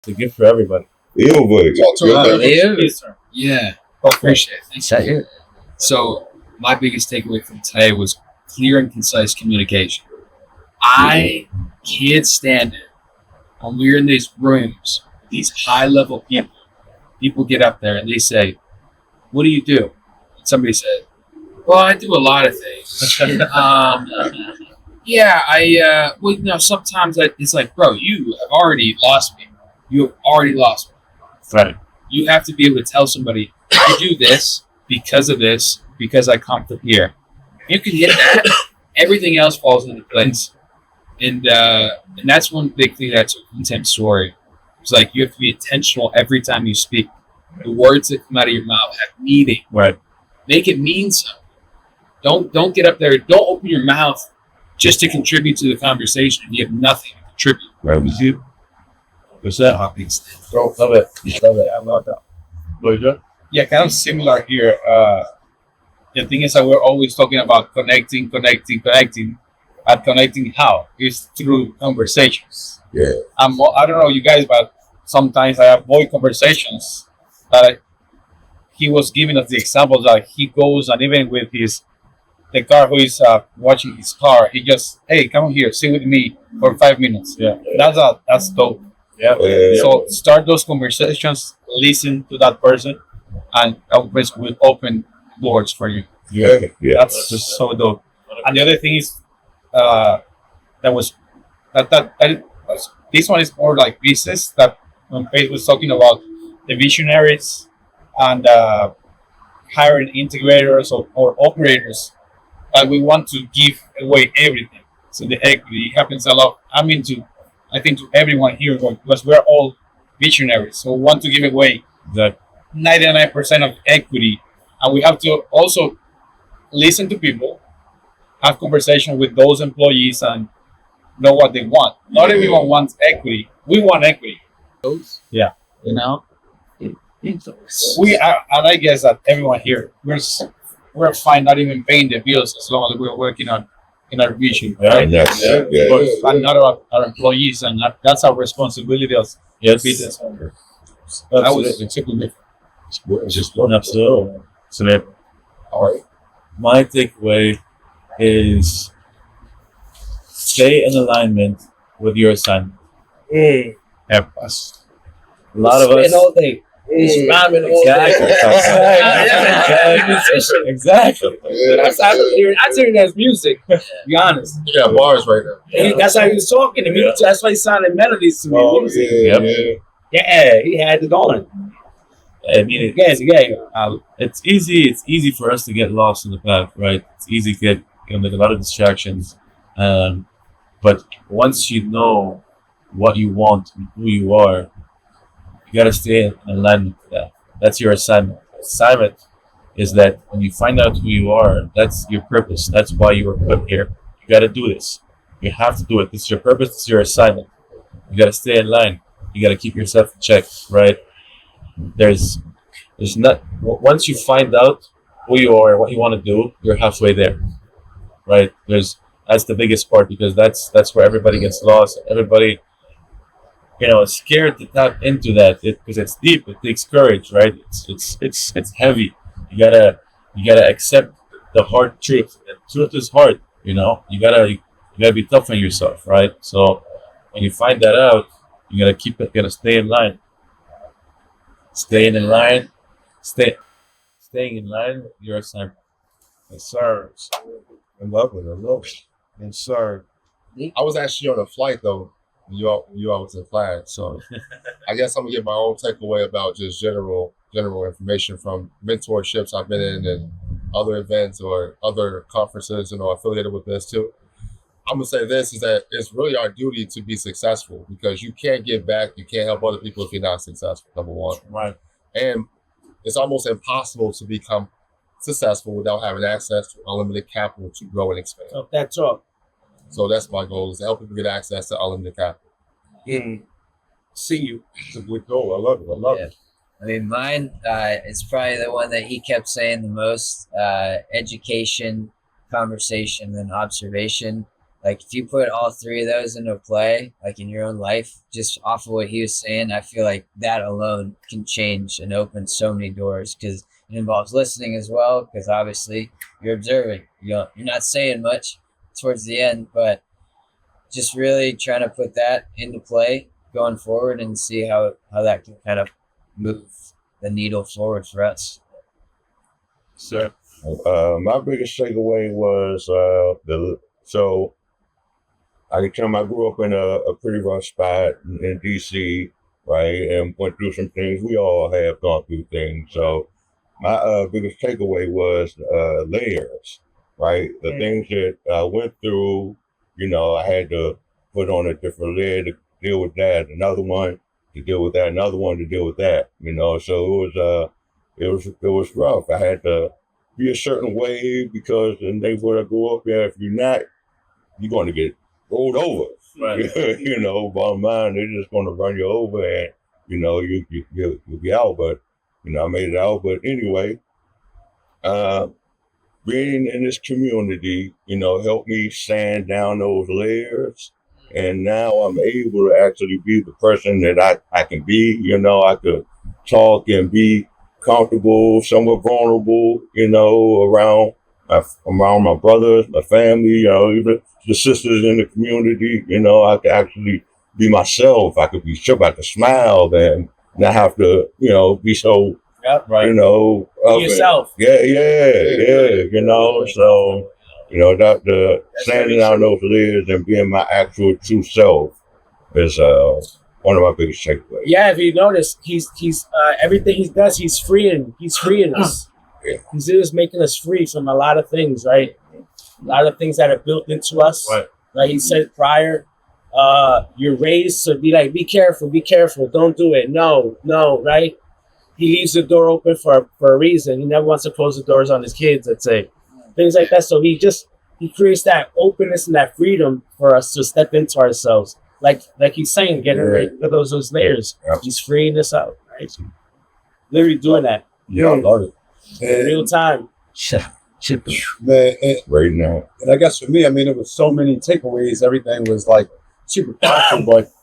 It's a gift for everybody. Yeah, appreciate it. So my biggest takeaway from today was clear and concise communication. I can't stand it when we're in these rooms, these high-level people. People get up there and they say, "What do you do?" And somebody said, "Well, I do a lot of things." Sometimes it's like, bro, you have already lost me. You have already lost me. Right. You have to be able to tell somebody, I do this, because I come from here. You can hit that, everything else falls into place. And that's one big thing that's a content story. It's like you have to be intentional every time you speak. The words that come out of your mouth have meaning. Right. Make it mean something. Don't get up there. Don't open your mouth just to contribute to the conversation. You have nothing to contribute. Right with you. What's that? Bro, love it. Love it. I love that. What you Yeah, kind of similar here. The thing is that we're always talking about connecting. But connecting how? Is through conversations. Yeah. I don't know you guys, but sometimes I avoid conversations that he was giving us the example that he goes and even with the car who is watching his car, he just, hey, come here, sit with me for 5 minutes. Yeah. That's dope. Yeah. So start those conversations, listen to that person, and always will open doors for you. Yeah. That's just so dope. And the other thing is, this one is more like business. That when Faith was talking about the visionaries and hiring integrators or operators, we want to give away everything. So the equity happens a lot. I think to everyone here because we're all visionaries, so we want to give away 99% of equity, and we have to also listen to people, have conversation with those employees, and know what they want. Not everyone wants equity. We want equity. Yeah. You know? We are, and I guess that everyone here, we're fine not even paying the bills as long as we're working on in our vision, right? Yes. And not our employees, and that's our responsibility as business owners. That was exactly Absolutely. So that, all right. my takeaway is stay in alignment with your assignment. Help us. A lot of us. all day. Exactly. That's how I turn that as music. To be honest, You got bars right now. that's how he was talking to me. That's why he sounded melodies to me. Oh, Music. yeah. Yeah, he had it on. I mean, it's easy. It's easy for us to get lost in the path, right? It's easy to get there's a lot of distractions. But once you know what you want and who you are, you gotta stay in alignment with that. That's your assignment. Assignment is that when you find out who you are, that's your purpose. That's why you were put here. You gotta do this. You have to do it. This is your purpose. This is your assignment. You gotta stay in line. You gotta keep yourself in check, right? There's not once you find out who you are, what you want to do, you're halfway there, right? That's the biggest part because that's where everybody gets lost. Everybody, is scared to tap into that because it's deep. It takes courage, right? It's heavy. You gotta accept the hard truth. And truth is hard. You gotta be tough on yourself, right? So when you find that out, you gotta keep it. You gotta stay in line. Staying in line with your assignment. Yes, sir. I love it. Yes, sir. I was actually on a flight though. You all was in class, so I guess I'm gonna give my own takeaway about just general information from mentorships I've been in and other events or other conferences, affiliated with this too. I'm gonna say this is that it's really our duty to be successful because you can't give back, you can't help other people if you're not successful. Number one, Right. and it's almost impossible to become successful without having access to unlimited capital to grow and expand. That's all. So that's my goal: is to help people get access to unlimited capital. See you. It's a good goal. I love it. I mean, mine is probably the one that he kept saying the most: education, conversation, and observation. Like if you put all three of those into play, like in your own life, just off of what he was saying, I feel like that alone can change and open so many doors because it involves listening as well. Because obviously you're observing, you're not saying much towards the end, but just really trying to put that into play going forward and see how that can kind of move the needle forward for us. So, My biggest takeaway was so I can tell I grew up in a pretty rough spot in DC, right, and went through some things. We all have gone through things. So my biggest takeaway was layers, right? The things that I went through, I had to put on a different layer to deal with that, another one to deal with that, another one to deal with that, So it was rough. I had to be a certain way because in the neighborhood I grew up in, if you're not, you're going to get rolled over. right. Bottom line, they're just going to run you over and, you'll be out. But, I made it out. But anyway, being in this community, helped me sand down those layers. And now I'm able to actually be the person that I can be. I could talk and be comfortable, somewhat vulnerable, around my brothers, my family, even the sisters in the community. I could actually be myself. I could be sure I could smile and not have to, be so, Yep, right. Be yourself. Yeah. So, that the standing out those layers and being my actual true self is one of my biggest takeaways. Yeah, if you notice, he's everything he does, he's freeing us. Yeah. He's just making us free from a lot of things, right? A lot of things that are built into us. Right. Like he said prior, you're raised to be like, be careful, don't do it. No, right? He leaves the door open for a reason. He never wants to close the doors on his kids, let's say. Things like that. So he creates that openness and that freedom for us to step into ourselves. Like he's saying, getting rid of those layers. Yeah. He's freeing us out, right? Literally doing that. Yeah, I love it. In real time. Man, Right now. and I guess for me, I mean, it was so many takeaways. Everything was like super powerful, but